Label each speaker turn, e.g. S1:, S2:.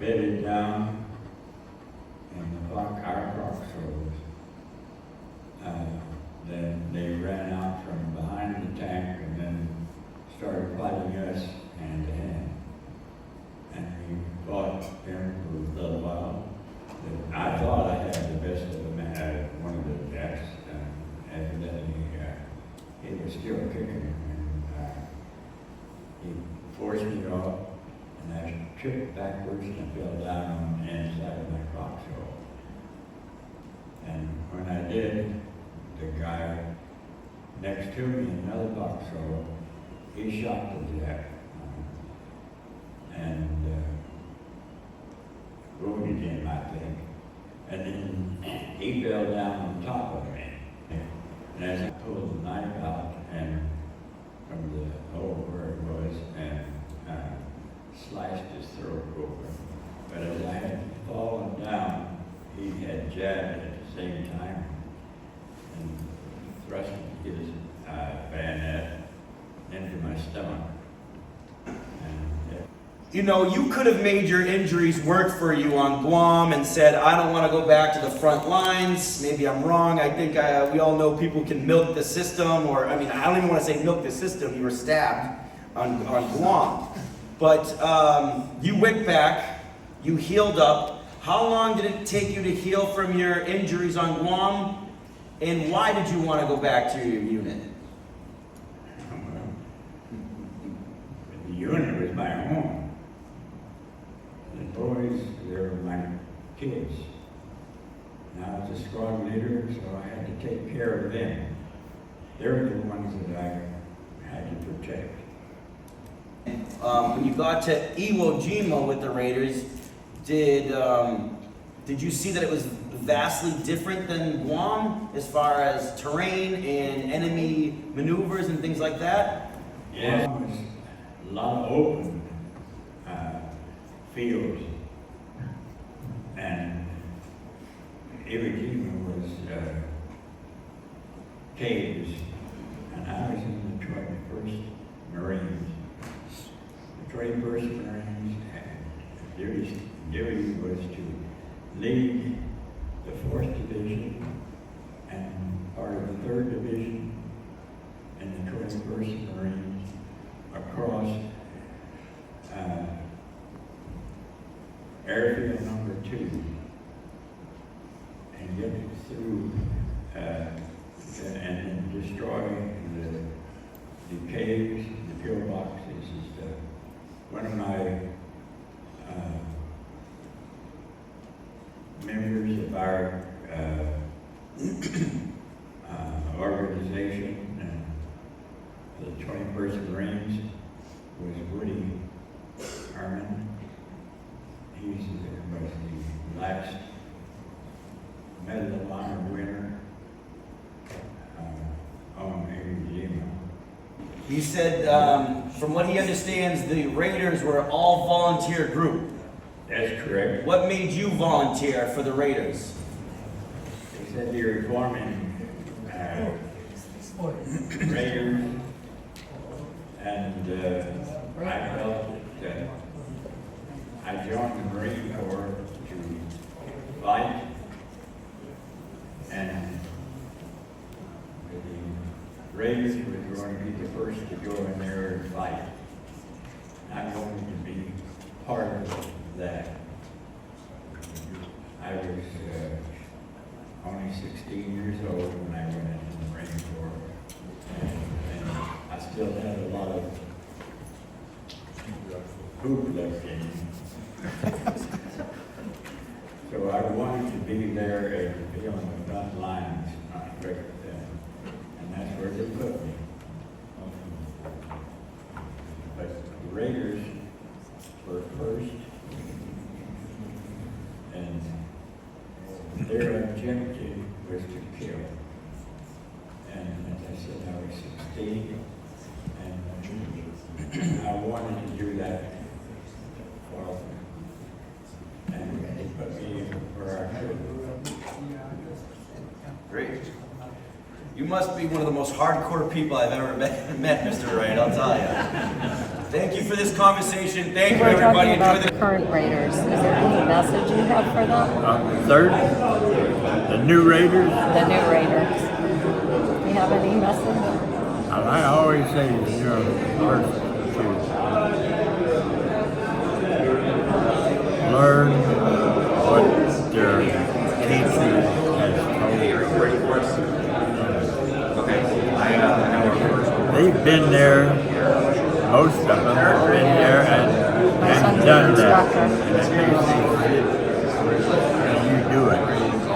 S1: bedded down in our foxholes. Then they ran out from behind the tank and then started fighting us hand to hand. And we fought them for a little while. I thought I had the best of them. I had one of the best. Evidently, he was still kicking. And he forced me off. And I tripped backwards and fell down on the inside of my foxhole. And when I did, the guy next to me in another foxhole, he shot to death. And wounded him, I think. And then he fell down on top of me. And as I pulled the knife out and from the hole where it was and sliced his throat open. But as I had fallen down, he had jabbed at the same time and thrust his bayonet into my stomach.
S2: You know, you could have made your injuries work for you on Guam and said, I don't want to go back to the front lines. Maybe I'm wrong. I think we all know people can milk the system, or, I mean, I don't even want to say milk the system. You were stabbed on Guam. But you went back, you healed up. How long did it take you to heal from your injuries on Guam? And why did you want to go back to your unit?
S1: The unit was my home. The boys, they were my kids. And I was a squad leader, so I had to take care of them. They were the ones that I had to protect.
S2: When you got to Iwo Jima with the Raiders, did you see that it was vastly different than Guam as far as terrain and enemy maneuvers and things like that?
S1: Yeah, it was a lot of open fields, and Iwo Jima was caves, and I was in the 21st Marines. The 21st Marines, duty was to lead the 4th Division and part of the 3rd Division and the 21st Marines across airfield number 2 and get through and then destroy the caves, the pillboxes and stuff. One of my members of our organization, the 21st Marines, was Woody Herman. He was the last Medal of Honor winner on Iwo Jima.
S2: He said, from what he understands, the Raiders were all volunteer group.
S1: That's correct.
S2: What made you volunteer for the Raiders?
S1: They said they were forming Raiders, and I felt that I joined the Marine Corps to fight, and the Raiders were going to be the first to go in there and fight. I'm going to be part of that. I was only 16 years old when I went into the Marine Corps, and I still had a lot of hoop left in me. So I wanted to be there and be on the front lines, and that's where they put me. But the Raiders were first, and their objective was to kill. And as I said, I was 16, and I wanted to do that for them. And they put me in where I could.
S2: Great. You must be one of the most hardcore people I've ever met, Mr. Wright, I'll tell you. Thank you for this conversation. Thank you,
S3: We're
S2: everybody.
S3: talking about
S2: Enjoy
S3: the current Raiders. Is there any message you have for them?
S4: Third, the new Raiders.
S3: The new Raiders. Do you have any message?
S4: I always say you're first to learn what their teacher has told. They've been there. Most of them have been there and done that. And you do it.